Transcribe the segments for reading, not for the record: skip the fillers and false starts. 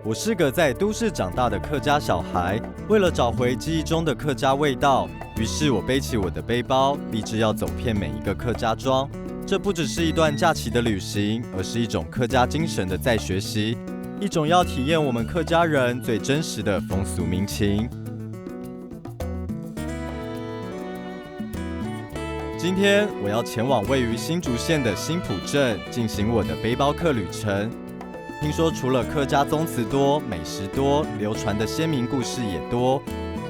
我是个在都市长大的客家小孩，为了找回记忆中的客家味道，于是我背起我的背包，立志要走遍每一个客家庄。这不只是一段假期的旅行，而是一种客家精神的再学习，一种要体验我们客家人最真实的风俗民情。今天我要前往位于新竹县的新埔镇，进行我的背包客旅程。听说除了客家宗祠多、美食多，流传的先民故事也多，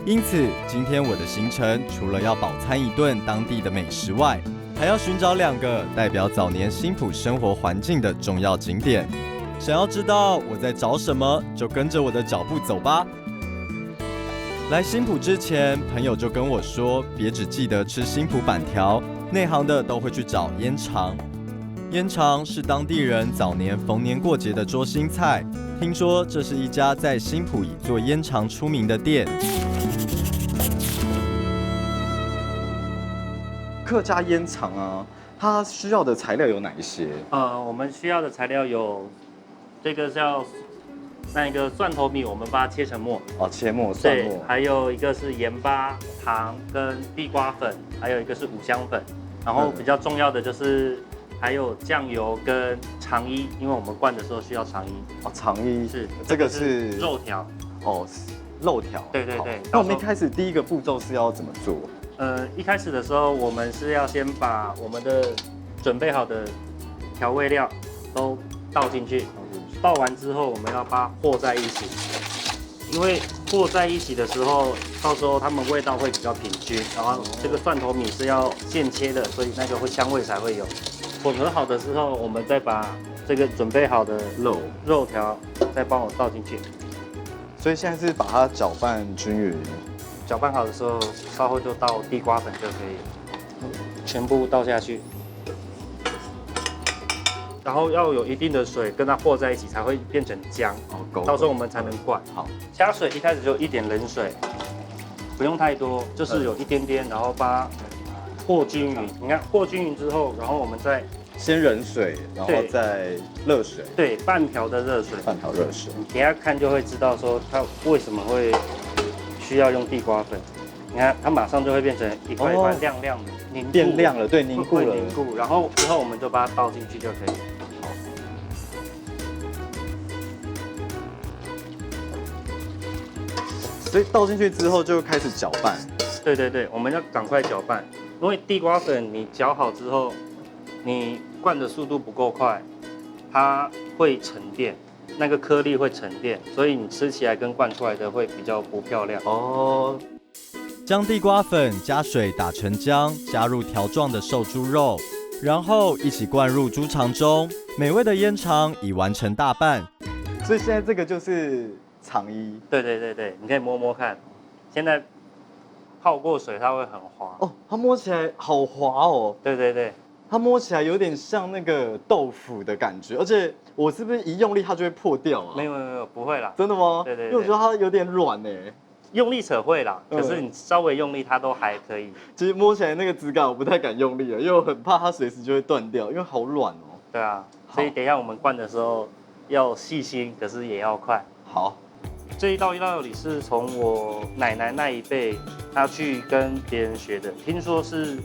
因此今天我的行程除了要饱餐一顿当地的美食外，还要寻找2个代表早年新埔生活环境的重要景点。想要知道我在找什么，就跟着我的脚步走吧。来新埔之前，朋友就跟我说，别只记得吃新埔板条，内行的都会去找烟肠。烟肠是当地人早年逢年过节的桌心菜，听说这是一家在新埔以做烟肠出名的店。客家烟肠啊，它需要的材料有哪一些？我们需要的材料有这个叫那个蒜头米，我们把它切成末。哦，切末蒜末。对，还有一个是盐巴、糖跟地瓜粉，还有一个是五香粉。然后比较重要的就是还有酱油跟肠衣，因为我们灌的时候需要肠衣。哦，肠衣是这个是肉条。哦，肉条。对对对。那我们一开始第一个步骤是要怎么做？一开始的时候，我们是要先把我们的准备好的调味料都倒进去，倒完之后，我们要把它和在一起，因为和在一起的时候，到时候它们味道会比较平均。然后这个蒜头米是要现切的，所以那个香味才会有。混合好的之后，我们再把这个准备好的肉条再帮我倒进去。所以现在是把它搅拌均匀。搅拌好的时候，稍后就倒地瓜粉就可以，全部倒下去。然后要有一定的水跟它和在一起，才会变成浆。到时候我们才能灌。好，加水一开始就一点冷水，不用太多，就是有一点点，然后把它和均匀。你看和均匀之后，然后我们再先冷水，然后再热水。对，半瓢的热水。半瓢热水。你等一下看就会知道说它为什么会需要用地瓜粉。你看它马上就会变成一块一块亮亮的，凝固变亮了，对，凝固了。凝固，然后之后我们就把它倒进去就可以。所以倒进去之后就开始搅拌。对对对，我们要赶快搅拌，因为地瓜粉你搅好之后，你灌的速度不够快，它会沉淀，那个颗粒会沉淀，所以你吃起来跟灌出来的会比较不漂亮。哦。将地瓜粉加水打成浆，加入条状的瘦猪肉，然后一起灌入猪肠中，美味的烟肠已完成大半。所以现在这个就是肠衣。对对对对，你可以摸摸看，现在泡过水它会很滑。哦，它摸起来好滑哦。对对对，它摸起来有点像那个豆腐的感觉，而且我是不是一用力它就会破掉啊？没有没有没有，不会啦。真的吗？对对对，因为我觉得它有点软哎。用力扯会啦，可是你稍微用力它都还可以。其实摸起来那个质感我不太敢用力了，因为我很怕它随时就会断掉，因为好软哦。对啊，所以等一下我们灌的时候要细心，可是也要快。好，这一道料理是从我奶奶那一辈她去跟别人学的，听说是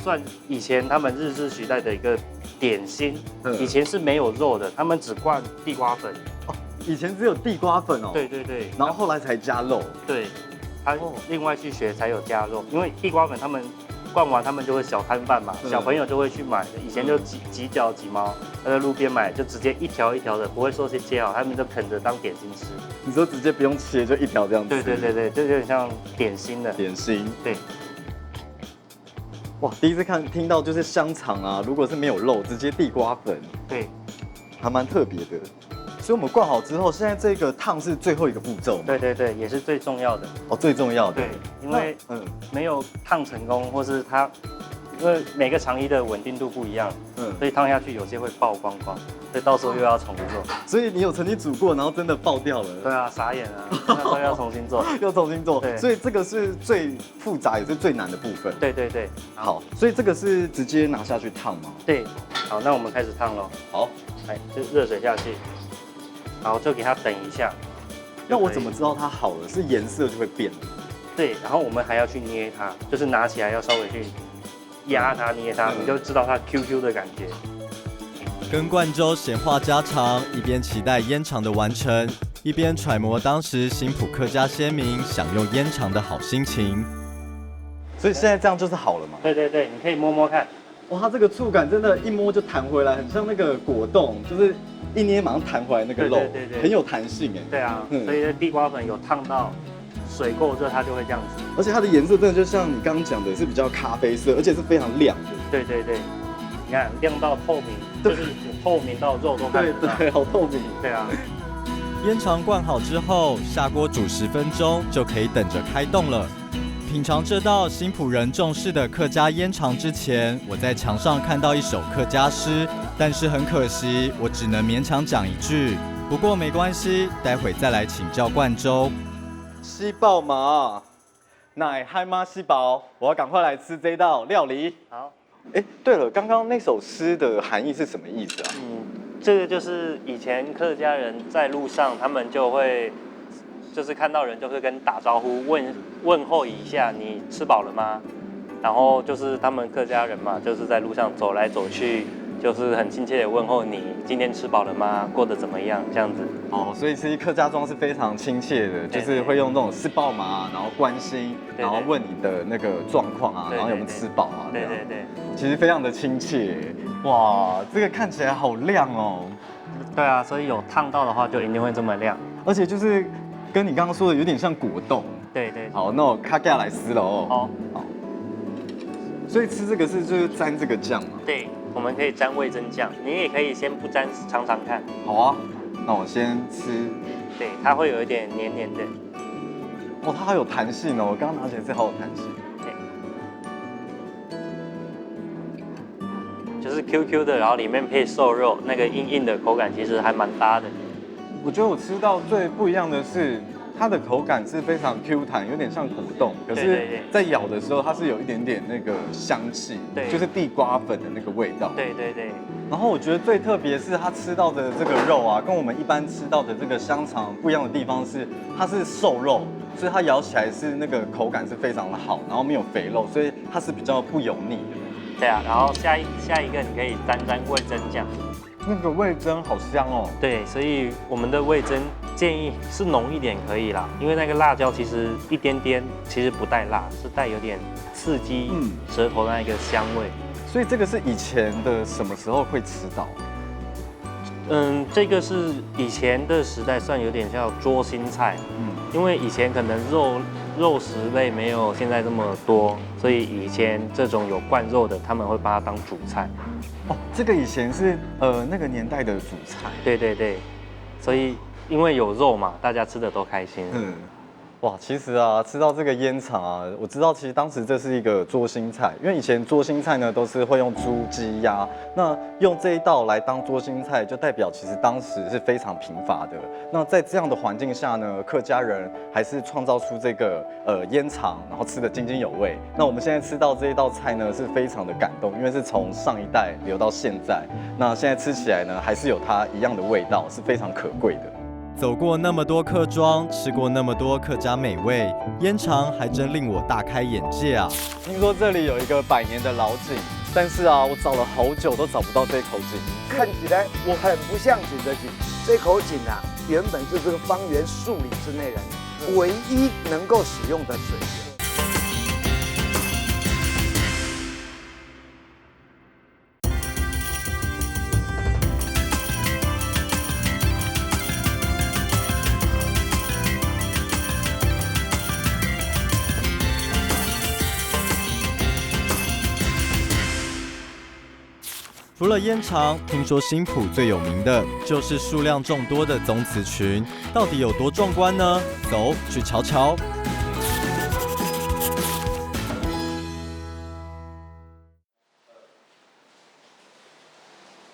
算以前他们日治时代的一个点心。以前是没有肉的，他们只灌地瓜粉。以前只有地瓜粉哦。对对对，然后后来才加肉。对，他另外去学才有加肉，因为地瓜粉他们灌完他们就会小摊贩嘛，小朋友就会去买。以前就几角几毛，在路边买就直接一条一条的，不会说先切好，他们就啃着当点心吃。你说直接不用切就一条这样子？对对对对，就有点像点心的。点心。对。哇，第一次听到就是香肠啊，如果是没有肉，直接地瓜粉。对，还蛮特别的。所以我们灌好之后，现在这个烫是最后一个步骤。对对对，也是最重要的。哦，最重要的。对，因为没有烫成功，或是它，因为每个肠衣的稳定度不一样，所以烫下去有些会爆光光，所以到时候又要重做。所以你有曾经煮过，然后真的爆掉了？对啊，傻眼啊，那时候要重新做，要重新做。对，所以这个是最复杂也是最难的部分。对对对。好，所以这个是直接拿下去烫吗？对。好，那我们开始烫咯。好，来，就热水下去。好，就给它等一下。那我怎么知道它好了？是颜色就会变了？对，然后我们还要去捏它，就是拿起来要稍微去压它、捏它，你就知道它 QQ 的感觉。跟冠州闲话家常，一边期待烟肠的完成，一边揣摩当时新埔客家先民享用烟肠的好心情。所以现在这样就是好了嘛？对对对，你可以摸摸看。哇，它这个触感真的，一摸就弹回来，很像那个果冻，就是一捏马上弹回来那个肉，对，很有弹性哎。对啊，所以地瓜粉有烫到，水够热它就会这样子。而且它的颜色真的就像你刚刚讲的，是比较咖啡色，而且是非常亮的。对对对，你看亮到透明，就是透明到肉都看得到。对，好透明。对啊。烟肠灌好之后，下锅煮10分钟就可以等着开动了。品尝这道新埔人重视的客家烟肠之前，我在墙上看到一首客家诗，但是很可惜，我只能勉强讲一句。不过没关系，待会再来请教冠州。西爆麻，奶嗨妈西宝，我要赶快来吃这道料理。好。哎，对了，刚刚那首诗的含义是什么意思啊？这个就是以前客家人在路上，他们就会。就是看到人就会跟打招呼问候一下，你吃饱了吗？然后就是他们客家人嘛，就是在路上走来走去，就是很亲切的问候你今天吃饱了吗？过得怎么样？这样子。哦，所以其实客家庄是非常亲切的，就是会用那种吃饱嘛，然后关心，然后问你的那个状况啊，然后有没有吃饱啊？对对对，其实非常的亲切。哇，这个看起来好亮哦。对啊，所以有烫到的话就一定会这么亮，而且就是。跟你刚刚说的有点像果冻。对对。好，那我卡下来撕了哦。好。所以吃这个就是沾这个酱嘛？对，我们可以沾味噌酱，你也可以先不沾尝尝看。好啊，那我先吃。对，它会有一点黏黏的。哦，它好有弹性哦，我刚刚拿起来是好有弹性。对。就是 QQ 的，然后里面配瘦肉，那个硬硬的口感其实还蛮搭的。我觉得我吃到最不一样的是，它的口感是非常 Q 弹，有点像果冻，可是，在咬的时候它是有一点点那个香气，对，就是地瓜粉的那个味道。对对对。然后我觉得最特别是它吃到的这个肉啊，跟我们一般吃到的这个香肠不一样的地方是，它是瘦肉，所以它咬起来是那个口感是非常的好，然后没有肥肉，所以它是比较不油腻的。对啊，然后下一个你可以沾味噌酱。那个味噌好香哦。对，所以我们的味噌建议是浓一点可以啦，因为那个辣椒其实一点点，其实不带辣，是带有点刺激舌头的那个香味。所以这个是以前的什么时候会吃到？这个是以前的时代算有点像捉心菜，因为以前可能肉食类没有现在这么多，所以以前这种有灌肉的，他们会把它当主菜。哦，这个以前是那个年代的主菜。对对对，所以因为有肉嘛，大家吃的都开心。哇，其实啊，吃到这个烟肠啊，我知道其实当时这是一个捉心菜，因为以前捉心菜呢都是会用猪、鸡、鸭，那用这一道来当捉心菜，就代表其实当时是非常贫乏的。那在这样的环境下呢，客家人还是创造出这个烟肠，然后吃得津津有味。那我们现在吃到这一道菜呢，是非常的感动，因为是从上一代留到现在，那现在吃起来呢，还是有它一样的味道，是非常可贵的。走过那么多客庄，吃过那么多客家美味，烟肠还真令我大开眼界啊！听说这里有一个100年的老井，但是啊，我找了好久都找不到这口井。看起来我很不像井的井，这口井啊，原本是这个方圆数里之内人唯一能够使用的水源。除了烟肠，听说新埔最有名的就是数量众多的宗祠群，到底有多壮观呢？走，去瞧瞧。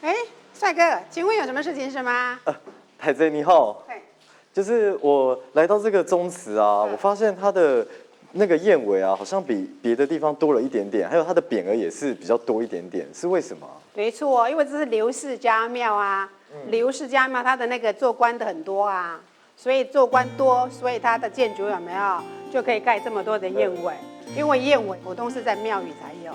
哎，帅哥，请问有什么事情是吗？太子你好。对，就是我来到这个宗祠啊，我发现它的那个燕尾啊，好像比别的地方多了一点点，还有它的匾额也是比较多一点点，是为什么？没错，因为这是刘氏家庙啊。刘氏家庙它的那个做官的很多啊，所以做官多，所以它的建筑有没有就可以盖这么多的燕尾？因为燕尾普通是在庙宇才有，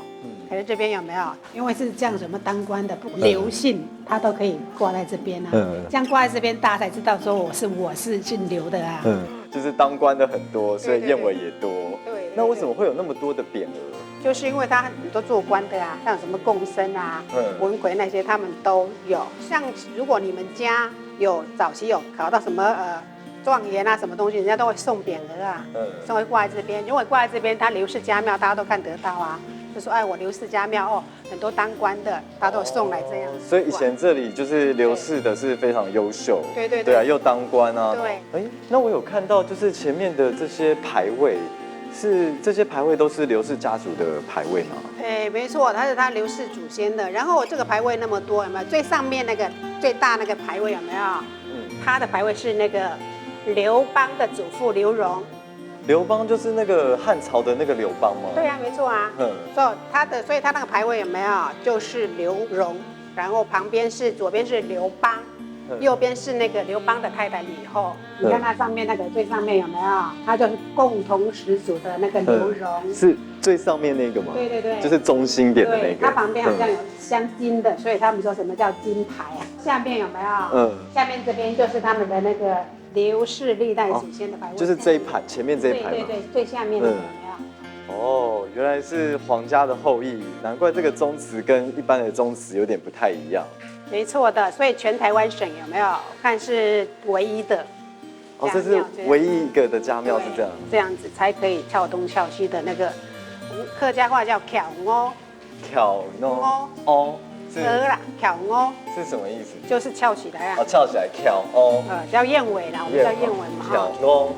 可是这边有没有？因为是这样，什么当官的刘姓，他都可以挂在这边啊。这样挂在这边，大家才知道说我是姓刘的啊。就是当官的很多，所以燕尾也多。对。那为什么会有那么多的匾额？就是因为他很多做官的啊，像什么贡生啊、文魁那些，他们都有。像如果你们家早期有考到什么状元啊，什么东西，人家都会送匾额啊，送会挂在这边。如果挂在这边，他刘氏家庙大家都看得到啊，就说哎，我刘氏家庙很多当官的，他都送来这样。所以以前这里就是刘氏的是非常优秀，对啊，又当官啊。对。那我有看到就是前面的这些牌位。这些牌位都是刘氏家族的牌位吗？没错，它是他刘氏祖先的。然后这个牌位那么多，有没有？最上面那个最大那个牌位有没有？他的牌位是那个刘邦的祖父刘荣。刘邦就是那个汉朝的那个刘邦吗？对啊，没错啊。所以他那个牌位有没有？就是刘荣，然后左边是刘邦。右边是那个刘邦的太太李后，你看它上面那个最上面有没有？它就是共同始祖的那个刘荣，是最上面那个吗？对，就是中心点的那个。它旁边好像有镶金的，所以他们说什么叫金牌啊？下面有没有？下面这边就是他们的那个刘氏历代祖先的牌位，就是这一排前面这一排。对，最下面那个有没有？原来是皇家的后裔，难怪这个宗祠跟一般的宗祠有点不太一样。没错的，所以全台湾省有没有？看是唯一的。这是唯一一个的家庙是这样。这样子才可以撬东撬西的那个，客家话叫巧哦。巧哦。是啦，巧哦。是什么意思？就是翘起来啊。翘起来，巧哦。叫燕尾啦，我们叫燕尾嘛。巧哦。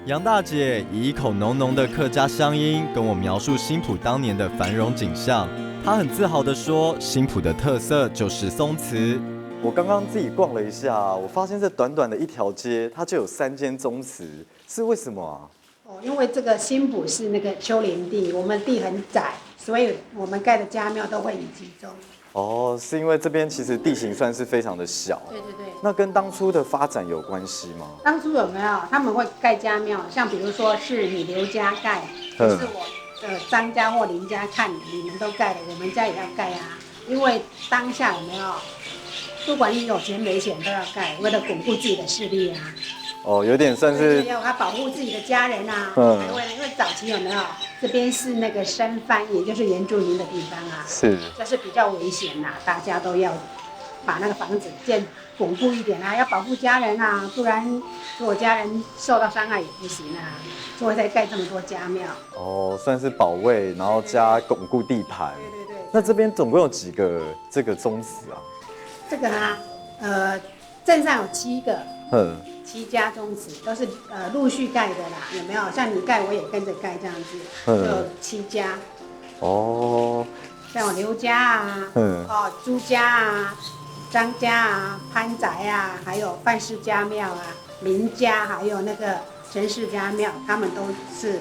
杨大姐以一口浓浓的客家乡音跟我描述新埔当年的繁荣景象。她很自豪地说，新埔的特色就是宗祠。我刚刚自己逛了一下，我发现这短短的一条街，它就有3间宗祠，是为什么啊？因为这个新埔是那个丘陵地，我们地很窄，所以我们盖的家庙都会很集中。是因为这边其实地形算是非常的小。对。那跟当初的发展有关系吗？当初有没有他们会盖家庙？像比如说是你刘家盖，可是我张家或林家看你们都盖了，我们家也要盖啊。因为当下有没有，不管你有钱没钱都要盖，为了巩固自己的势力啊。有点算是要他保护自己的家人啊。因为早期有没有这边是那个生番，也就是原住民的地方啊。是。就是比较危险呐，大家都要把那个房子建巩固一点啊，要保护家人啊，不然如果家人受到伤害也不行啊，所以才盖这么多家庙。算是保卫，然后加巩固地盘。对。那这边总共有几个这个宗祠啊？这个啊，镇上有7个，7家宗祠都是陆续盖的啦，有没有？像你盖，我也跟着盖这样子，就7家。像我刘家啊，朱家啊。张家啊，潘宅啊，还有范氏家庙啊，林家，还有那个陈氏家庙，他们都是，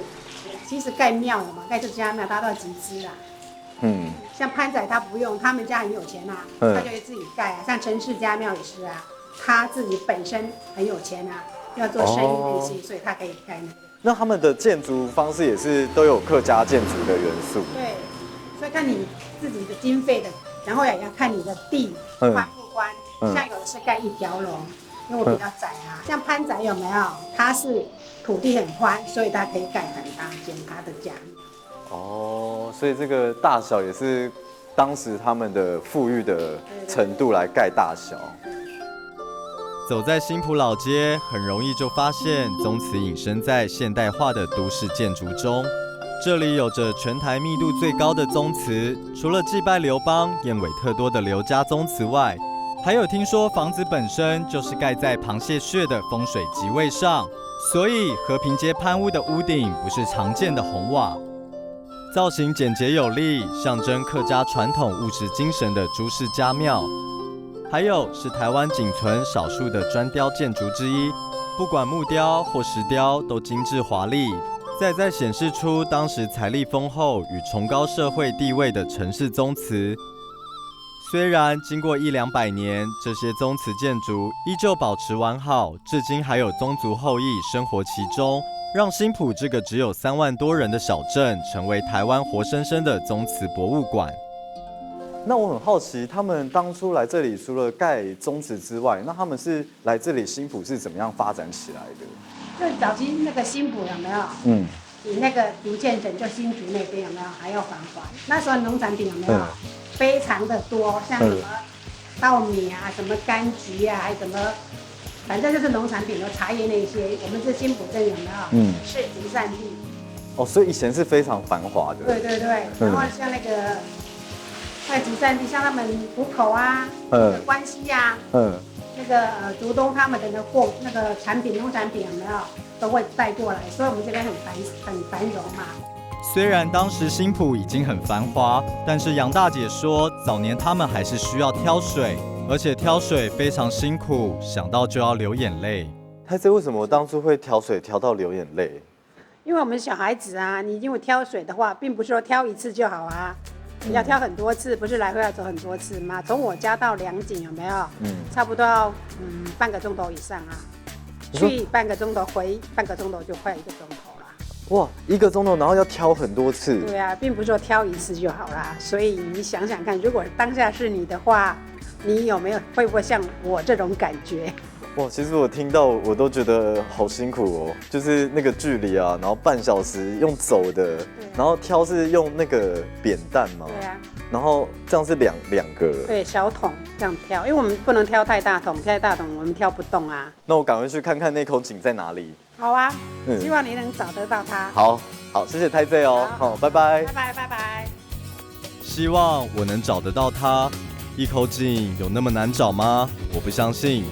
其实盖庙嘛，盖这家庙，大家都要集资啦。像潘仔他不用，他们家很有钱啊，他就会自己盖啊。像陈氏家庙也是啊，他自己本身很有钱啊，要做生意那些，所以他可以盖那个。那他们的建筑方式也是都有客家建筑的元素。对，所以看你自己的经费的，然后也要看你的地宽不宽。像有的是盖1条龙，因为我比较窄啊。像潘仔有没有？它是土地很宽，所以它可以盖很大间它的家。所以这个大小也是当时他们的富裕的程度来盖大小。走在新埔老街，很容易就发现宗祠隐身在现代化的都市建筑中。这里有着全台密度最高的宗祠，除了祭拜刘邦、燕尾特多的刘家宗祠外，还有听说房子本身就是盖在螃蟹穴的风水吉位上，所以和平街潘屋的屋顶不是常见的红瓦。造型简洁有力，象征客家传统务实精神的朱氏家庙，还有是台湾仅存少数的砖雕建筑之一，不管木雕或石雕都精致华丽，在显示出当时财力丰厚与崇高社会地位的陈氏宗祠。虽然经过100-200年，这些宗祠建筑依旧保持完好，至今还有宗族后裔生活其中，让新埔这个只有3万多人的小镇，成为台湾活生生的宗祠博物馆。那我很好奇，他们当初来这里，除了盖宗祠之外，那他们是来这里新埔是怎么样发展起来的？就早期那个新埔有没有？比那个竹堑镇就新竹那边有没有还要繁华？那时候农产品有没有？非常的多，像什么稻米啊，什么柑橘啊，还什么，反正就是农产品，有茶叶那些。我们这新埔镇有没有？是集散地。哦，所以以前是非常繁华的。对对对，然后像那个在集散地，像他们湖口啊，关西啊，那个竹东他们的那个产品农产品有没有都会带过来，所以我们这边很繁荣嘛。虽然当时新埔已经很繁华，但是杨大姐说，早年他们还是需要挑水，而且挑水非常辛苦，想到就要流眼泪。太子为什么当初会挑水挑到流眼泪？因为我们小孩子啊，你因为挑水的话，并不是说挑一次就好啊，你要挑很多次，不是来回要走很多次吗？从我家到良井有没有？差不多要半个钟头以上啊，去半个钟头，回半个钟头就快1个钟头。哇，1个钟头，然后要挑很多次。对啊，并不是说挑一次就好啦。所以你想想看，如果当下是你的话，你会不会像我这种感觉？哇，其实我听到我都觉得好辛苦哦，就是那个距离啊，然后半小时用走的，然后挑是用那个扁担嘛。对啊。然后这样是两个。对，小桶这样挑，因为我们不能挑太大桶，太大桶我们挑不动啊。那我赶快去看看那口井在哪里。好啊，希望你能找得到它。好，谢谢太子哦，好，拜拜，拜拜。希望我能找得到它。一口井有那么难找吗？我不相信。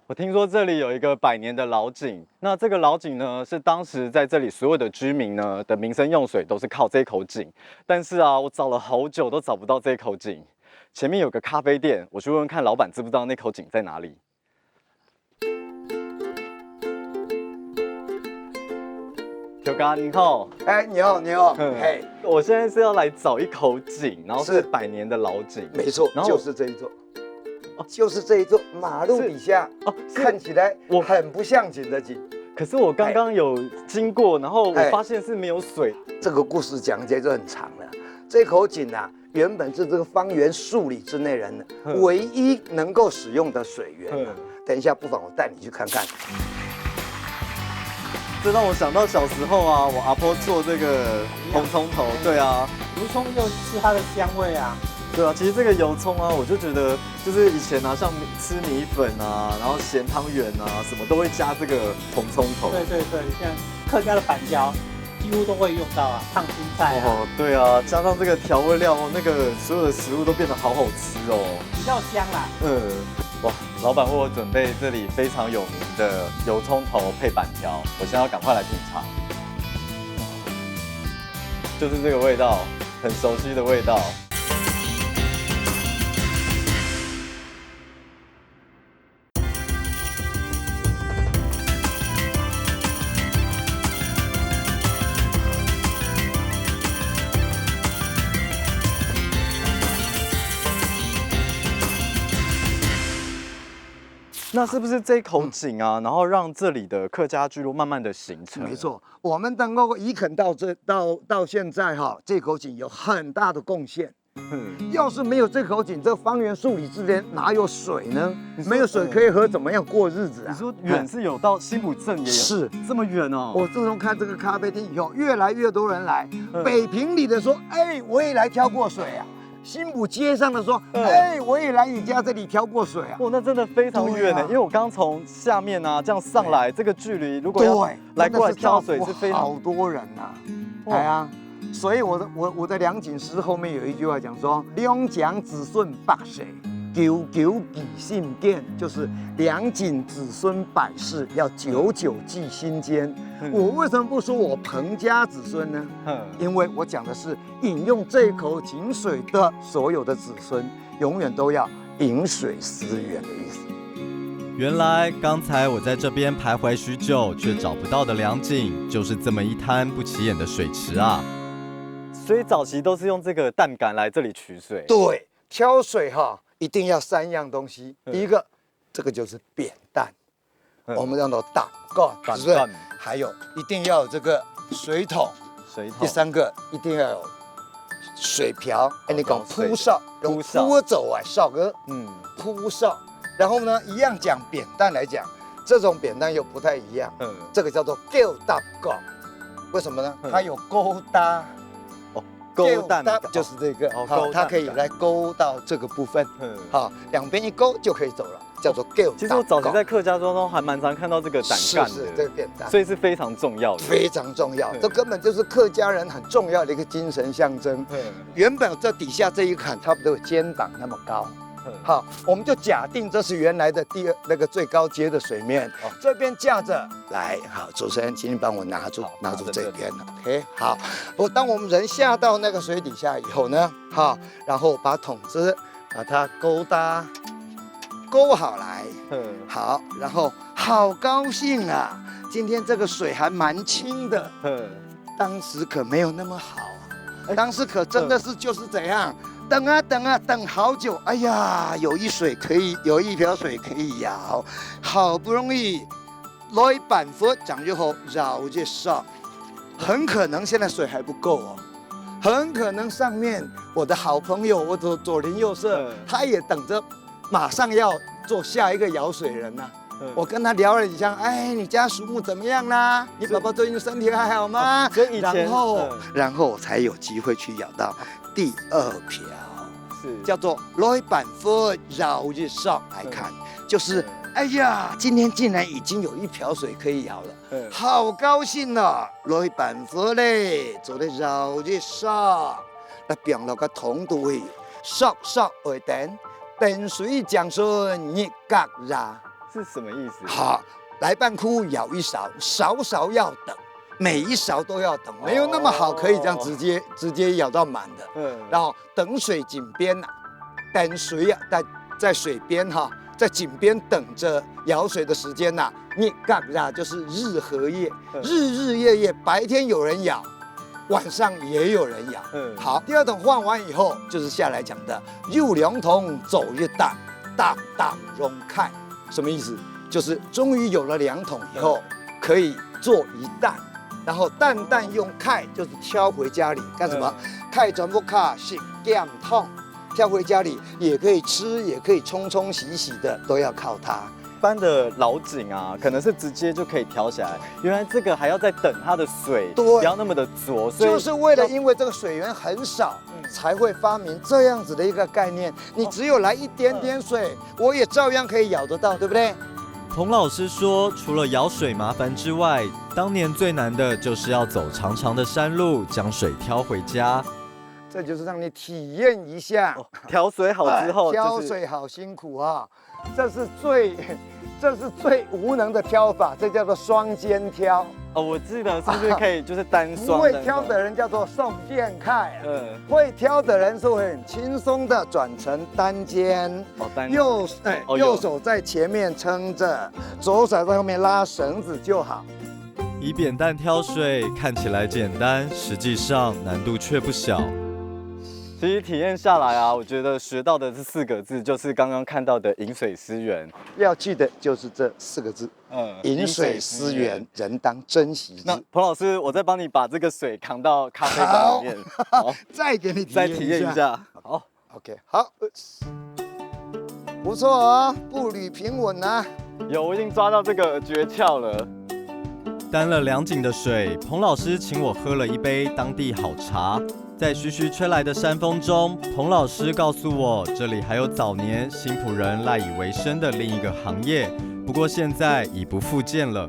我听说这里有一个100年的老井，那这个老井呢，是当时在这里所有的居民呢的民生用水都是靠这口井，但是啊，我找了好久都找不到这口井。前面有个咖啡店，我去问问看老板知不知道那口井在哪里。小哥您好，你好，我现在是要来找一口井，然后是100年的老井，没错，就是这一座，就是这一座马路底下看起来很不像井的井。可是我刚刚有经过，然后我发现是没有水。这个故事讲起来就很长了。这口井啊，原本是这个方圆数里之内人唯一能够使用的水源。等一下，不妨我带你去看看。这让我想到小时候啊，我阿婆做这个红葱头，对啊，油葱就是它的香味啊。对啊，其实这个油葱啊，我就觉得就是以前啊，像吃米粉啊，然后咸汤圆啊，什么都会加这个红葱头。对，像客家的板椒。几乎都会用到啊，烫青菜啊。对啊，加上这个调味料那个所有的食物都变得好好吃哦，比较香啦。哇，老板为我准备这里非常有名的油葱头配板条，我现在要赶快来品尝。就是这个味道，很熟悉的味道。那是不是这口井啊，然后让这里的客家聚落慢慢的形成？没错，我们能够移垦到现在哈，这口井有很大的贡献。要是没有这口井，这方圆数里之间哪有水呢？没有水可以喝，怎么样过日子啊？你说远是有到新埔镇也有，是这么远哦。我自从看这个咖啡店以后，越来越多人来。北平里的说，我也来挑过水啊。新埔街上的说，我也来你家这里挑过水啊。那真的非常远呢，因为我刚从下面啊这样上来，这个距离如果要来过来挑水是非常好多人呐。所以我的良井诗后面有一句话讲说，良井子孙百世，久久记心间，就是良井子孙百世要久久记心间。我为什么不说我彭家子孙呢？因为我讲的是饮用这口井水的所有的子孙，永远都要饮水思源的意思。原来刚才我在这边徘徊许久却找不到的良井，就是这么一滩不起眼的水池啊！所以早期都是用这个担杆来这里取水。对，挑水哈，一定要3样东西。第一个，这个就是扁担，我们叫做担杆，是不是？还有一定要有这个水桶。第3个一定要有水瓢，你讲铺哨，用铺走啊，哨哥，铺哨。然后呢，一样讲扁担来讲，这种扁担又不太一样，这个叫做勾搭杆，为什么呢？它有勾搭，勾担就是这个，好，它可以来勾到这个部分，好，两边一勾就可以走了。叫做 Go。其实我早期在客家中还蛮常看到这个担杆的，是这个扁担，所以是非常重要的，非常重要。这根本就是客家人很重要的一个精神象征。原本这底下这一坎差不多有肩膀那么高。好，我们就假定这是原来的那个最高阶的水面，这边架着来，好，主持人，请你帮我拿住这边 ，OK， 好。当我们人下到那个水底下以后呢，好，然后把桶子把它勾好来，好，然后好高兴啊！今天这个水还蛮清的，当时可没有那么好啊，当时可真的是就是怎样，等啊等啊等好久，哎呀，有一瓢水可以舀，好不容易来板佛讲就好舀就上，很可能现在水还不够哦。很可能上面我的好朋友，我的左邻右舍，他也等着。马上要做下一个舀水人呐、我跟他聊了一下，哎，你家属母怎么样啦？你宝宝最近身体还好吗？然后我才有机会去舀到第2瓢，是叫做来板佛舀日上来看，就是哎呀，今天竟然已经有一瓢水可以舀了，好高兴啊！来板佛嘞，做咧舀日上，那变落个桶度去，索为等。等水降顺一格啦，是什么意思？好，来半窟舀一勺，勺要等，每一勺都要等，没有那么好可以这样直接舀到满的。然后等水井边呐，等水啊，在水边哈，在井边等着舀水的时间呐，一格啦就是日和夜，日夜，白天有人舀。晚上也有人舀，好，第2桶换完以后，就是下来讲的入2桶走1担，担容开，什么意思？就是终于有了2桶以后，可以做1担，然后担用开，就是挑回家里干什么？开全部卡是减痛，挑回家里也可以吃，也可以冲洗的，都要靠它。一般的老井啊，可能是直接就可以挑起来，原来这个还要再等它的水，不要那么的浊，所以就是因为这个水源很少，才会发明这样子的一个概念。你只有来一点点水，我也照样可以舀得到，对不对？彭老师说，除了舀水麻烦之外，当年最难的就是要走长长的山路，将水挑回家。这就是让你体验一下，挑水好之后，挑水好辛苦啊！这是最无能的挑法，这叫做双肩挑。我记得是不是可以就是单双？不会挑的人叫做送剑开，会挑的人是会很轻松的转成单肩。右手在前面撑着，左手在后面拉绳子就好。以扁担挑水看起来简单，实际上难度却不小。其实体验下来啊，我觉得学到的这4个字就是刚刚看到的饮水思源。要记得就是这4个字，饮水思源，人当珍惜之。那彭老师，我再帮你把这个水扛到咖啡馆里面，好，再给你再体验一下。好 ，OK， 好，不错啊，步履平稳啊。我已经抓到这个诀窍了。担了2井的水，彭老师请我喝了一杯当地好茶。在徐徐吹来的山风中，彭老师告诉我，这里还有早年新埔人赖以为生的另一个行业，不过现在已不复见了。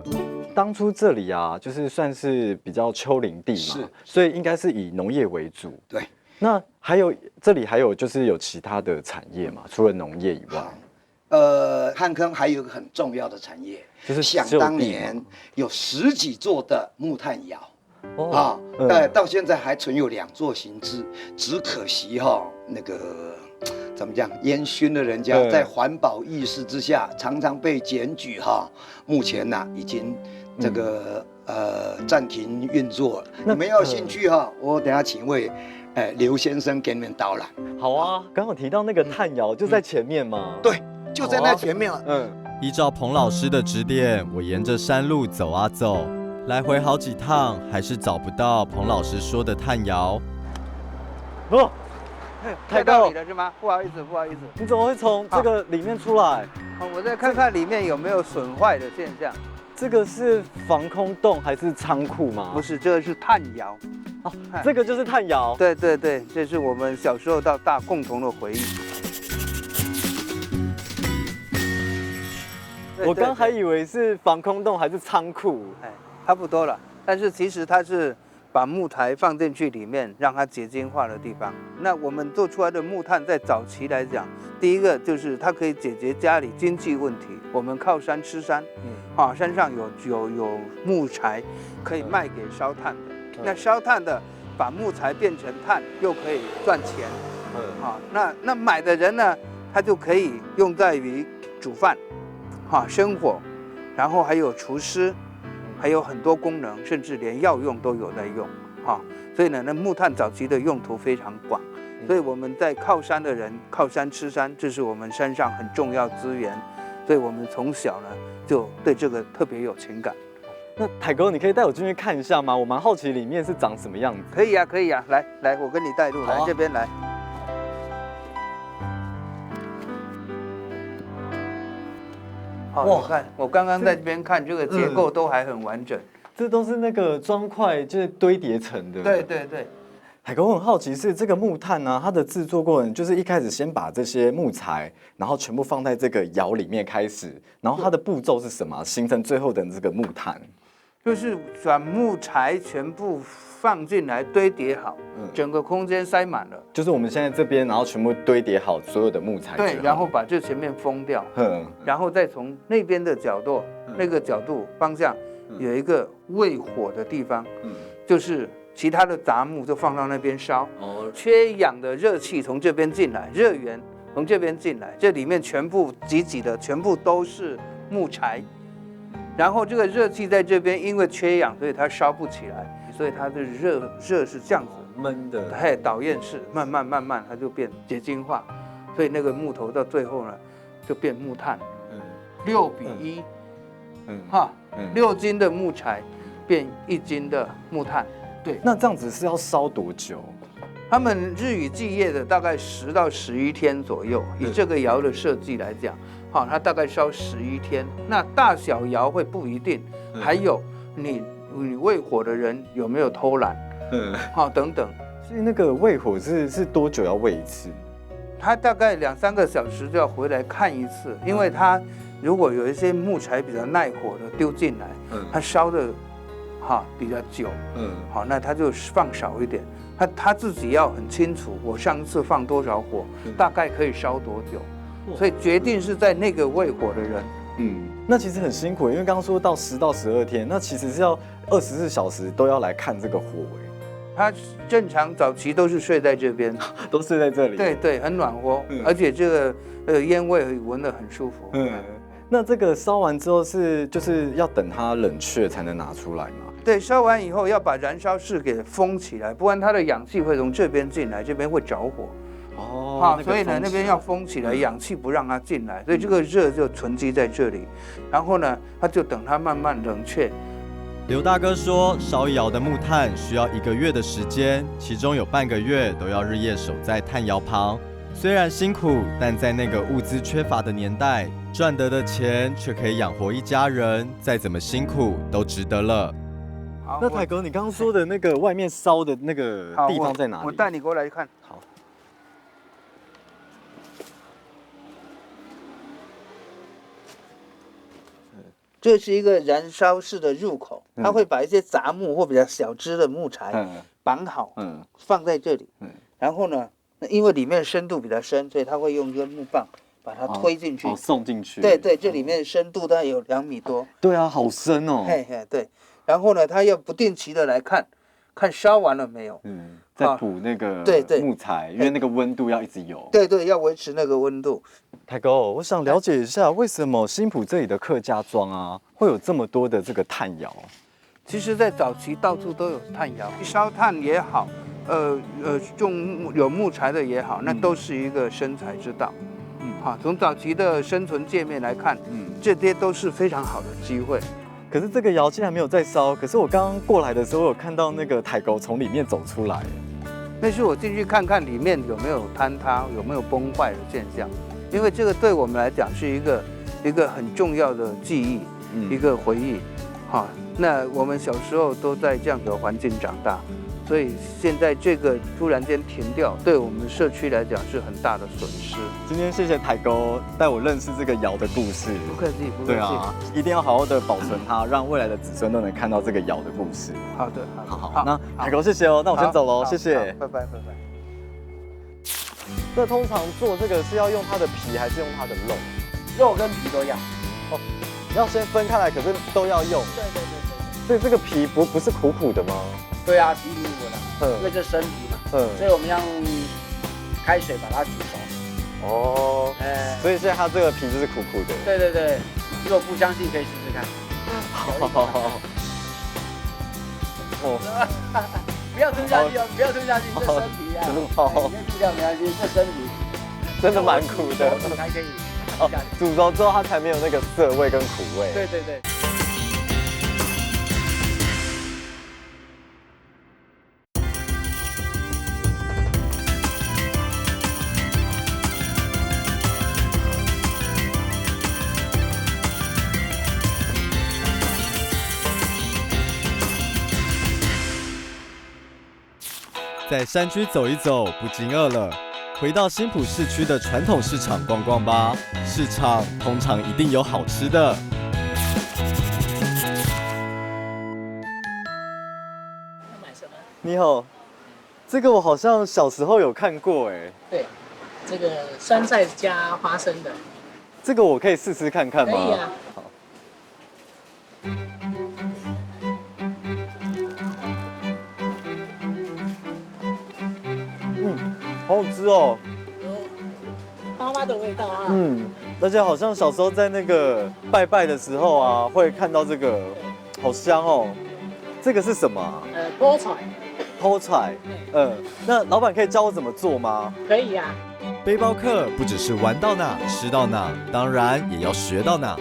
当初这里啊，就是算是比较丘陵地嘛，所以应该是以农业为主。对，那这里还有就是有其他的产业嘛？除了农业以外，汉坑还有一个很重要的产业，就是想当年有10几座的木炭窑。到现在还存有2座形制，只可惜那个怎么讲，烟熏了人家，在环保意识之下，常常被检举目前已经这个暂停运作了。你们要有兴趣哈，我等下请位刘先生给你们导览。好啊，刚好提到那个炭窑就在前面嘛。对，就在那前面了。依照彭老师的指点，我沿着山路走啊走，来回好几趟，还是找不到彭老师说的炭窑。哦，看到你了是吗？不好意思，你怎么会从这个里面出来？我再看看里面有没有损坏的现象。这个是防空洞还是仓库吗？不是，这个是炭窑。哦，这个就是炭窑。对，这是我们小时候到大共同的回忆。我刚还以为是防空洞还是仓库，差不多了。但是其实它是把木材放进去里面，让它结晶化的地方。那我们做出来的木炭，在早期来讲，第一个就是它可以解决家里经济问题。我们靠山吃山，山上有木材可以卖给烧炭的。那烧炭的把木材变成炭，又可以赚钱。那买的人呢，他就可以用在于煮饭。生火，然后还有厨师，还有很多功能，甚至连药用都有在用，所以呢，那木炭早期的用途非常广，所以我们在靠山的人靠山吃山，这是我们山上很重要资源，所以我们从小呢就对这个特别有情感。那凯哥，你可以带我进去看一下吗？我蛮好奇里面是长什么样子。可以啊，来，我跟你带路，来这边来。你看，我刚刚在这边看，这个结构都还很完整。这都是那个砖块，就是堆叠成的。对。海哥，我很好奇是这个木炭呢，它的制作过程就是一开始先把这些木材，然后全部放在这个窑里面开始，然后它的步骤是什么？形成最后的这个木炭，就是把木材全部放进来堆叠好，整个空间塞满了。就是我们现在这边，然后全部堆叠好所有的木材。对，然后把这前面封掉，然后再从那边的角度，那个角度方向有一个喂火的地方，就是其他的杂木就放到那边烧。缺氧的热气从这边进来，热源从这边进来，这里面全部挤的全部都是木材。然后这个热气在这边，因为缺氧，所以它烧不起来，所以它的热是这样子闷的，导焰式，慢慢它就变结晶化，所以那个木头到最后呢，就变木炭，6:1，6斤的木材变1斤的木炭。对，那这样子是要烧多久？他们日以继夜的，大概10到11天左右。以这个窑的设计来讲，它大概烧11天。那大小窑会不一定，还有你喂火的人有没有偷懒，等等。所以那个喂火是多久要喂一次？他大概2、3个小时就要回来看一次，因为他如果有一些木材比较耐火的丢进来，他烧的比较久，那他就放少一点。他自己要很清楚，我上次放多少火，大概可以烧多久，所以决定是在那个喂火的人。那其实很辛苦，因为刚刚说到10到12天，那其实是要24小时都要来看这个火。他正常早期都是睡在这边，都睡在这里。对，很暖和，而且这个烟味闻得很舒服。那这个烧完之后就是要等它冷却才能拿出来吗？对，烧完以后要把燃烧室给封起来，不然它的氧气会从这边进来，这边会着火。所以呢，那边要封起来，氧气不让它进来，所以这个热就存积在这里。然后呢，它就等它慢慢冷却。刘大哥说，烧一窑的木炭需要1个月的时间，其中有半个月都要日夜守在炭窑旁。虽然辛苦，但在那个物资缺乏的年代，赚得的钱却可以养活一家人，再怎么辛苦都值得了。那凯哥，你刚刚说的那个外面烧的那个地方在哪里？我带你过来看。好。这是一个燃烧室的入口，它会把一些杂木或比较小枝的木材绑好，放在这里。然后呢，因为里面深度比较深，所以它会用一根木棒把它推进去，送进去。对，这里面深度大概有2米多。对啊，好深哦。对。然后呢，它要不定期的来看烧完了没有。再补那个木材，因为那个温度要一直有。对，要维持那个温度。太哥，我想了解一下，为什么新埔这里的客家庄啊，会有这么多的这个炭窑？其实，在早期到处都有炭窑，烧炭也好，有木材的也好，那都是一个生财之道。好，从早期的生存界面来看，这些都是非常好的机会。可是这个窑竟然没有在烧，可是我刚刚过来的时候有看到那个台沟从里面走出来。那是我进去看看里面有没有坍塌，有没有崩坏的现象，因为这个对我们来讲是一个很重要的记忆，一个回忆。好，那我们小时候都在这样的环境长大，所以现在这个突然间停掉，对我们社区来讲是很大的损失。今天谢谢台沟带我认识这个窑的故事。不客气，不客气。对啊，一定要好好的保存它，让未来的子孙都能看到这个窑的故事。好的，好，那台沟谢谢哦，那我先走喽，谢谢。拜拜，拜拜。那通常做这个是要用它的皮还是用它的肉？肉跟皮都要。哦，要先分开来，可是都要用。对。所以这个皮不是苦苦的吗？对啊，皮苦苦的，因为这生皮嘛。所以我们要用开水把它煮熟。哦。所以现在它这个皮就是苦苦的。对。如果不相信，可以试试看。好。哦。不要吞下去哦，不要吞下去，这生皮啊。真好。里面吐掉没关系，这生皮。真的蛮苦的。还可以。哦，煮熟之后它才没有那个涩味跟苦味。对。在山区走一走，不禁饿了。回到新埔市区的传统市场逛逛吧，市场通常一定有好吃的。买什么？你好，这个我好像小时候有看过哎。对，这个酸菜加花生的。这个我可以试试看看吗？可以啊。好。好好吃哦，妈妈的味道啊。而且好像小时候在那个拜拜的时候啊，会看到这个，好香哦。这个是什么啊？菠菜。菠菜。那老板可以教我怎么做吗？可以呀。背包客不只是玩到哪吃到哪，当然也要学到哪。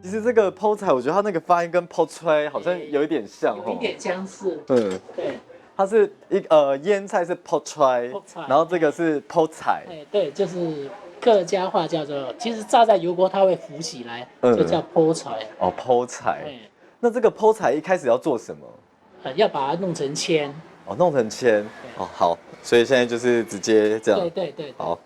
其实这个菠菜，我觉得它那个发音跟泡菜好像有一点像哦，有一点相似。对。它是腌菜是泡菜，然后这个是泡菜。对，就是客家话叫做，其实炸在油锅它会浮起来，就叫泡菜。哦，泡菜。那这个泡菜一开始要做什么？要把它弄成签。哦，弄成签。哦，好，所以现在就是直接这样。对。好。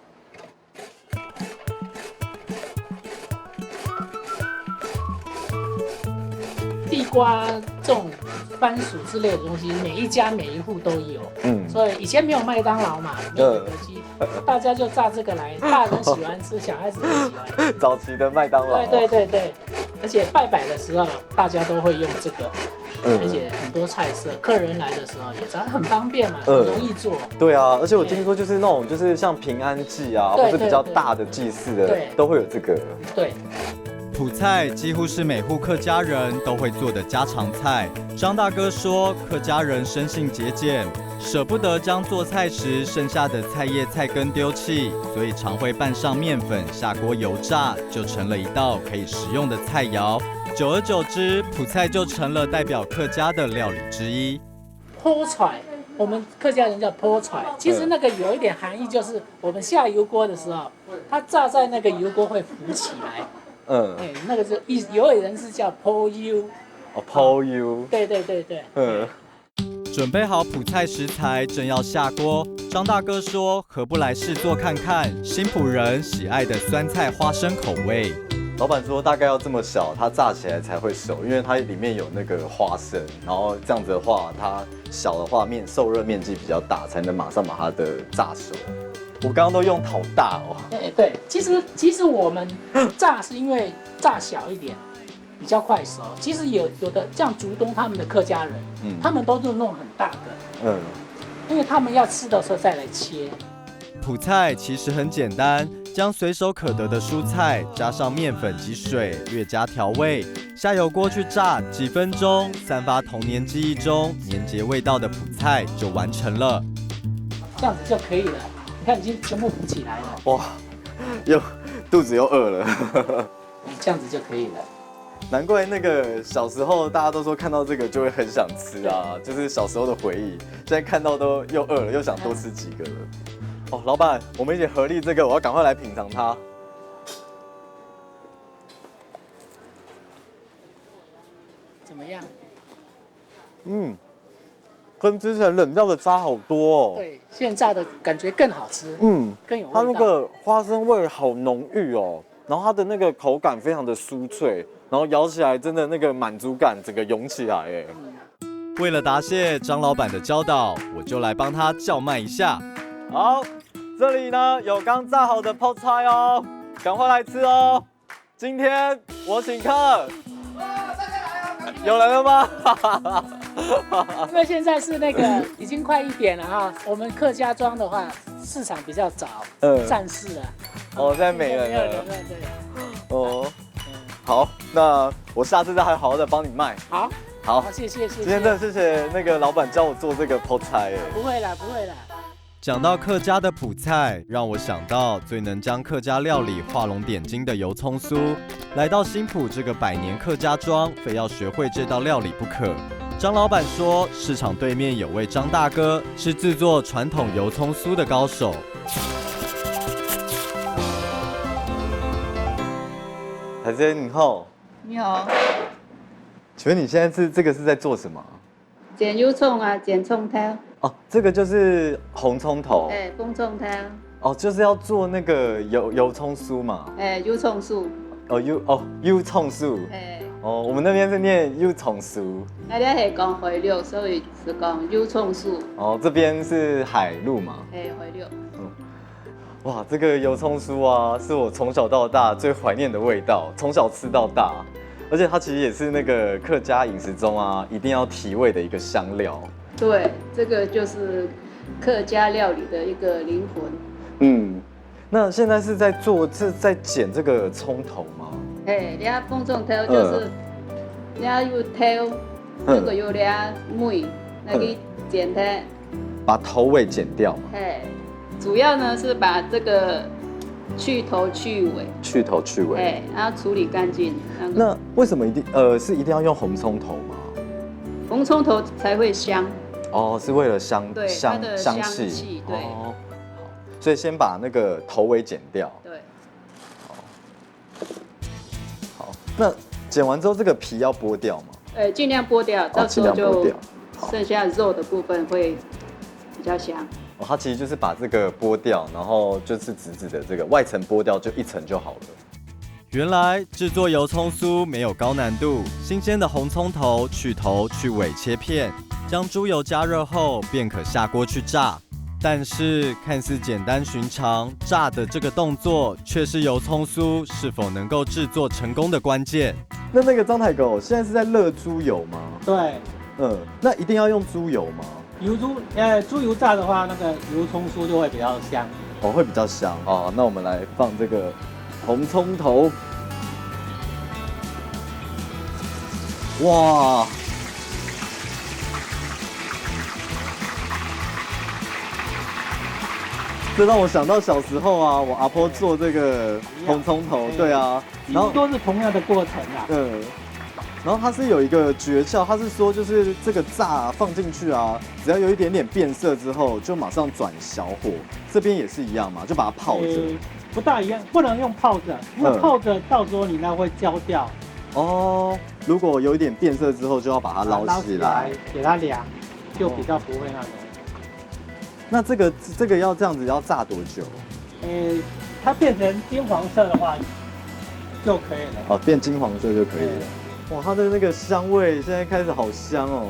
地瓜这种番薯之类的东西，每一家每一户都有。所以以前没有麦当劳嘛，没有肯德基，大家就炸这个来，大人喜欢吃，小孩子也喜欢。早期的麦当劳。对，而且拜拜的时候，大家都会用这个。而且很多菜色，客人来的时候也很方便嘛，很容易做。对啊，而且我听说就是那种就是像平安祭啊，或者比较大的祭祀的，都会有这个。对。埔菜几乎是每户客家人都会做的家常菜。张大哥说，客家人生性节俭，舍不得将做菜时剩下的菜叶菜根丢弃，所以常会拌上面粉下锅油炸，就成了一道可以食用的菜肴。久而久之，埔菜就成了代表客家的料理之一。泡菜，我们客家人叫泡菜，其实那个有一点含义，就是我们下油锅的时候，它炸在那个油锅会浮起来。那个是有人是叫泡油。哦，泡油。对。准备好埔菜食材，正要下锅。张大哥说：“何不来试做看看新埔人喜爱的酸菜花生口味？”老板说大概要这么小，它炸起来才会熟，因为它里面有那个花生，然后这样子的话，它小的话受热面积比较大，才能马上把它的炸熟。我刚刚都用好大哦。对，其实我们炸是因为炸小一点比较快熟。其实有的像竹东他们的客家人，他们都是弄很大的，因为他们要吃的时候再来切。埔菜其实很简单，将随手可得的蔬菜加上面粉及水，略加调味，下油锅去炸几分钟，散发童年记忆中年节味道的埔菜就完成了。这样子就可以了。你看，已经全部浮起来了。哇，肚子又饿了。这样子就可以了。难怪那个小时候大家都说看到这个就会很想吃啊，就是小时候的回忆。现在看到都又饿了，又想多吃几个了。哦，老板，我们一起合力这个，我要赶快来品尝它。怎么样？跟之前冷掉的差好多哦。对，现炸的感觉更好吃。更有味道。它那个花生味好浓郁哦，然后它的那个口感非常的酥脆，然后咬起来真的那个满足感整个涌起来哎。为了答谢张老板的教导，我就来帮他叫卖一下。好，这里呢有刚炸好的泡菜哦，赶快来吃哦。今天我请客。有人了吗？因为现在是那个已经快1点了哈，我们客家庄的话市场比较早，上市了。哦，现在没人了。对。哦，好，那我下次再好好的帮你卖。好，谢谢。今天真的谢谢那个老板教我做这个泡菜哎。不会啦。讲到客家的埔菜，让我想到最能将客家料理画龙点睛的油葱酥。来到新埔这个100年客家庄，非要学会这道料理不可。张老板说，市场对面有位张大哥是制作传统油葱酥的高手。海姐你好。你好。请问你现在这个是在做什么？剪油葱啊，剪葱头。哦，这个就是红葱头。红葱头。哦，就是要做那个油葱酥嘛。油葱酥。油葱酥。我们那边是念油葱酥。那边是讲回六，所以是讲油葱酥。哦，这边是海陆嘛。回六。哇，这个油葱酥啊，是我从小到大最怀念的味道，从小吃到大。而且它其实也是那个客家饮食中啊一定要提味的一个香料。对，这个就是客家料理的一个灵魂。那现在是在剪这个葱头吗？人家风葱头就是人家有头，这个有俩尾，那个剪它，把头尾剪掉嘛。主要呢是把这个去头去尾。去头去尾。然后处理干净。那为什么一定要用红葱头吗？红葱头才会香。哦，是为了香气。对。好，所以先把那个头尾剪掉。对。好，那剪完之后这个皮要剥掉吗？尽量剥掉，到时候就剩下肉的部分会比较香。它其实就是把这个剥掉，然后就是直直的这个外层剥掉，就一层就好了。原来制作油葱酥没有高难度，新鲜的红葱头去头去尾切片，将猪油加热后便可下锅去炸。但是看似简单寻常，炸的这个动作却是油葱酥是否能够制作成功的关键。那个张太狗现在是在热猪油吗？对。那一定要用猪油吗？猪油炸的话，那个油葱酥就会比较香。会比较香哦。那我们来放这个红葱头。哇！这让我想到小时候啊，我阿婆做这个红葱头，对啊，然后都是同样的过程啊。然后它是有一个诀窍，它是说就是这个炸放进去啊，只要有一点点变色之后，就马上转小火。这边也是一样嘛，就把它泡着。不大一样，不能用泡着，因为泡着到时候你那会焦掉。如果有一点变色之后，就要把它捞起来，给它凉，就比较不会那种。那这个要这样子要炸多久？它变成金黄色的话就可以了。变金黄色就可以了。哇，它的那个香味现在开始好香哦。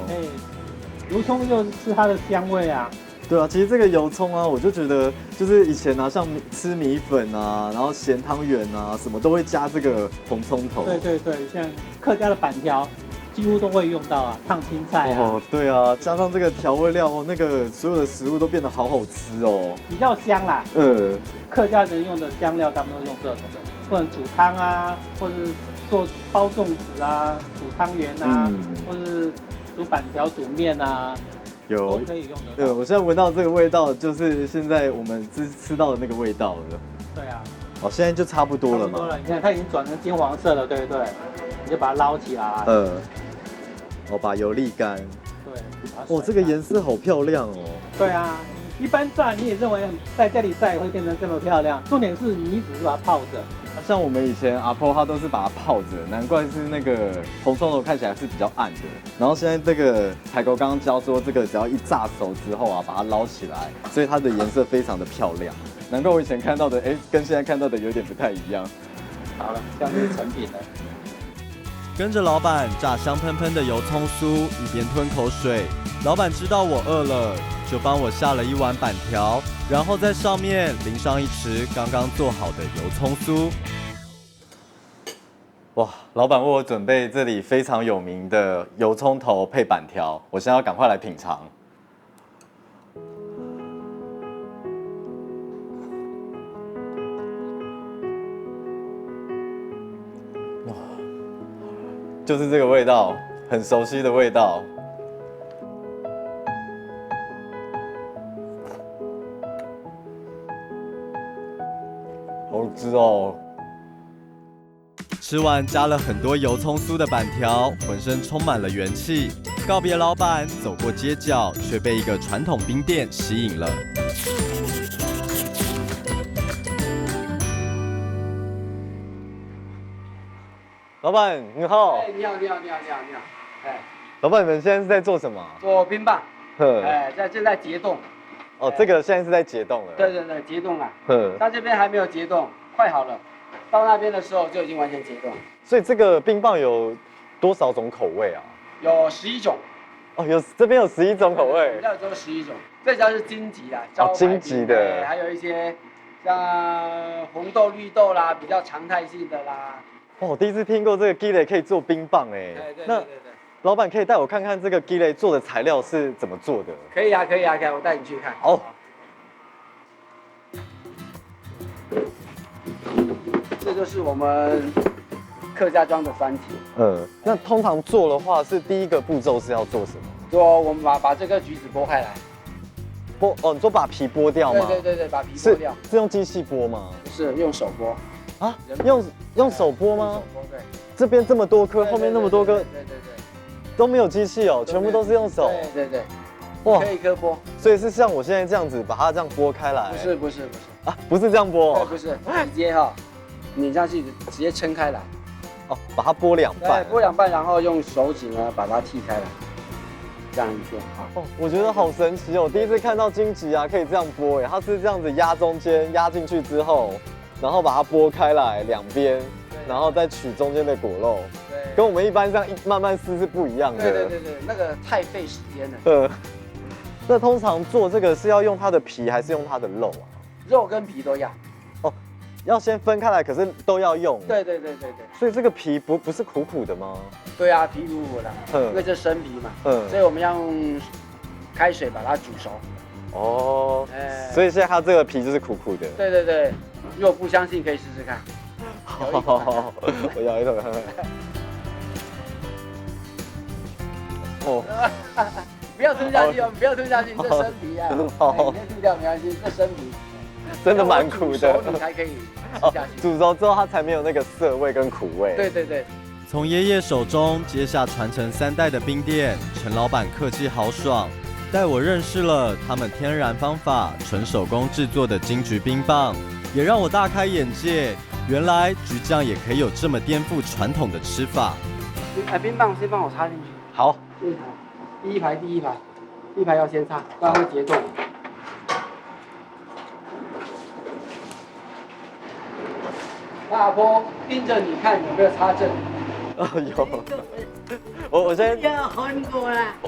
油葱就是它的香味啊。对啊，其实这个油葱啊，我就觉得就是以前啊，像吃米粉啊，然后咸汤圆啊，什么都会加这个红葱头。对，像客家的板条，几乎都会用到啊，烫青菜啊。哦，对啊，加上这个调味料，那个所有的食物都变得好好吃哦。比较香啦。客家人用的香料，他们都用这种的，或者煮汤啊，或者是做包粽子啊，煮汤圆啊，或者是煮板条、煮面啊。都可以用的。对，我现在闻到这个味道，就是现在我们吃到的那个味道了。对啊。哦，现在就差不多了嘛。差不多了，你看它已经转成金黄色了，对不对？你就把它捞起来。把油沥干。对。哦，这个颜色好漂亮哦。对啊，一般炸你也认为在家里炸也会变成这么漂亮，重点是你只是把它泡着。像我们以前阿婆她都是把它泡着，难怪是那个红葱头看起来是比较暗的。然后现在这个采购刚刚教说，这个只要一炸熟之后啊，把它捞起来，所以它的颜色非常的漂亮。难怪我以前看到的，跟现在看到的有点不太一样。好了，这样就是成品了。跟着老板炸香喷喷的油葱酥，一边吞口水。老板知道我饿了，就帮我下了一碗板条，然后在上面淋上一匙刚刚做好的油葱酥。哇，老板为我准备这里非常有名的油葱头配板条，我现在要赶快来品尝。哇，就是这个味道，很熟悉的味道。好吃哦！吃完加了很多油葱酥的板条，浑身充满了元气。告别老板，走过街角，却被一个传统冰店吸引了。老板你好。你好。老板，你们现在是在做什么？做冰棒。正在结冻。哦，这个现在是在解冻了。对，结冻了。到这边还没有结冻，快好了。到那边的时候就已经完全结冻。所以这个冰棒有多少种口味啊？有11种。哦，这边有11种口味。要只有11种，最主要是荆棘啦，荆棘的，还有一些像红豆、绿豆啦，比较常态性的啦。哦，我第一次听过这个鸡肋可以做冰棒哎。对。老板可以带我看看这个鸡肋做的材料是怎么做的？可以啊，我带你去看。好。这就是我们客家庄的酸甜。那通常做的话，是第一个步骤是要做什么？我们把这个橘子剥开来。你说把皮剥掉吗？对，把皮剥掉。是用机器剥吗？不是，用手剥。啊？用手剥吗？手剥，对。这边这么多颗，后面那么多颗。对。都没有机器哦，全部都是用手。对。哇，一颗剥。所以是像我现在这样子把它这样剥开来。不是。啊，不是这样剥。不是，直接拧上去，直接撑开来。哦，把它剥两半。剥两半，然后用手指呢把它剔开来，这样一片。哦，我觉得好神奇哦！我第一次看到荆棘啊可以这样剥，它是这样子压中间，压进去之后，然后把它剥开来两边，然后再取中间的果肉。跟我们一般这样慢慢撕是不一样的。对，那个太费时间了。那通常做这个是要用它的皮还是用它的肉啊？肉跟皮都要。哦，要先分开来，可是都要用。对。所以这个皮不是苦苦的吗？对啊，皮苦苦的，因为这生皮嘛。所以我们要用开水把它煮熟。哦。所以现在它这个皮就是苦苦的。对。如果不相信，可以试试看。好，我咬一口看看。哦，不要吞下去哦，不要吞下去，这生皮啊，好，你吐掉没关系，这生皮真的蛮苦的，你才可以吃下去。煮熟之后它才没有那个涩味跟苦味。对。从爷爷手中接下传承3代的冰店，陈老板客气豪爽，带我认识了他们天然方法、纯手工制作的金桔冰棒，也让我大开眼界，原来桔酱也可以有这么颠覆传统的吃法。冰棒先帮我插进去。好。第一排要先插，不然会结冻。大波盯着你看有没有插正。有。我先。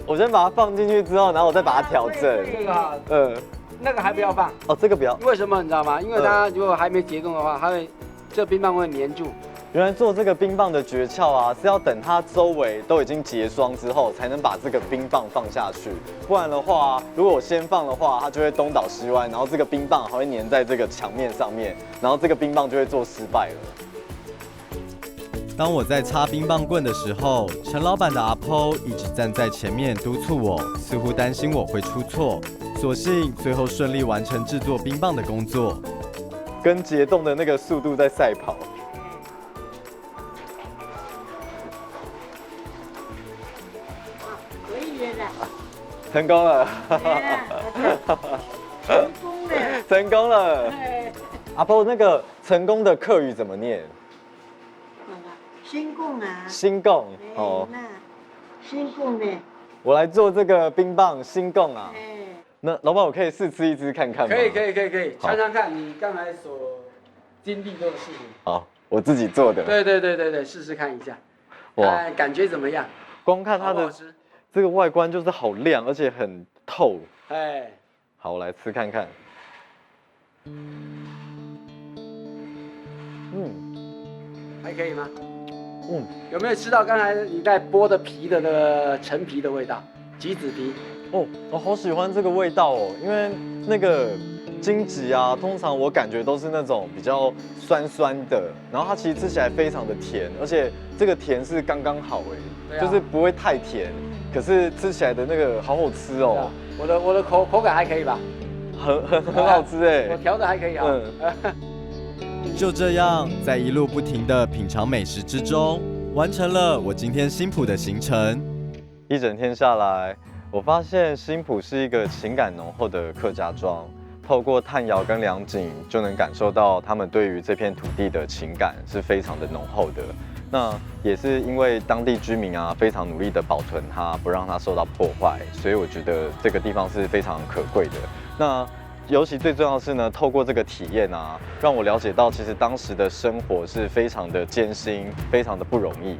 我先把它放进去之后，然后我再把它调正。那个还不要放。哦，这个不要。为什么你知道吗？因为它如果还没结冻的话，这冰棒会粘住。原来做这个冰棒的诀窍啊，是要等它周围都已经结霜之后，才能把这个冰棒放下去。不然的话，如果我先放的话，它就会东倒西歪，然后这个冰棒还会粘在这个墙面上面，然后这个冰棒就会做失败了。当我在擦冰棒棍的时候，陈老板的阿婆一直站在前面督促我，似乎担心我会出错。所幸最后顺利完成制作冰棒的工作，跟结冻的那个速度在赛跑。成功了，成功了，成功了。阿婆，那个成功的客语怎么念？新贡啊。新贡哦。那新贡呢？我来做这个冰棒新贡啊。那老板，我可以试吃一支看看吗？可以，尝尝看你刚才所经历过的事情。好，我自己做的。对，试试看一下。哇，感觉怎么样？光看它的这个外观就是好亮，而且很透。哎，好，我来吃看看。还可以吗？有没有吃到刚才你在剥的皮的那个陈皮的味道？橘子皮。哦，我好喜欢这个味道哦，因为那个荆棘啊，通常我感觉都是那种比较酸酸的，然后它其实吃起来非常的甜，而且这个甜是刚刚好哎，就是不会太甜，可是吃起来的那个好好吃哦。我的口感还可以吧？很好吃哎，我调的还可以啊。就这样，在一路不停的品尝美食之中，完成了我今天新埔的行程。一整天下来，我发现新埔是一个情感浓厚的客家庄，透过炭窑跟良井，就能感受到他们对于这片土地的情感是非常的浓厚的。那也是因为当地居民啊非常努力的保存它，不让它受到破坏，所以我觉得这个地方是非常可贵的。那尤其最重要的是呢，透过这个体验啊，让我了解到其实当时的生活是非常的艰辛，非常的不容易。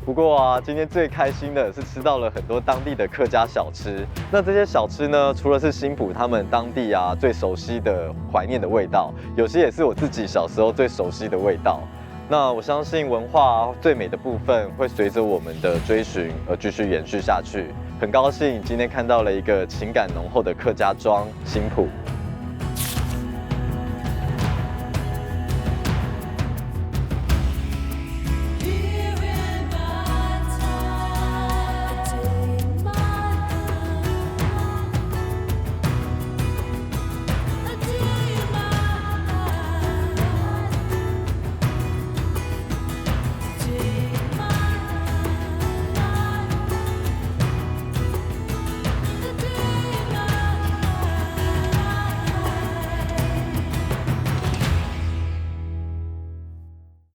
不过啊，今天最开心的是吃到了很多当地的客家小吃。那这些小吃呢，除了是新埔他们当地啊最熟悉的怀念的味道，有些也是我自己小时候最熟悉的味道。那我相信文化最美的部分会随着我们的追寻而继续延续下去。很高兴今天看到了一个情感浓厚的客家庄新埔。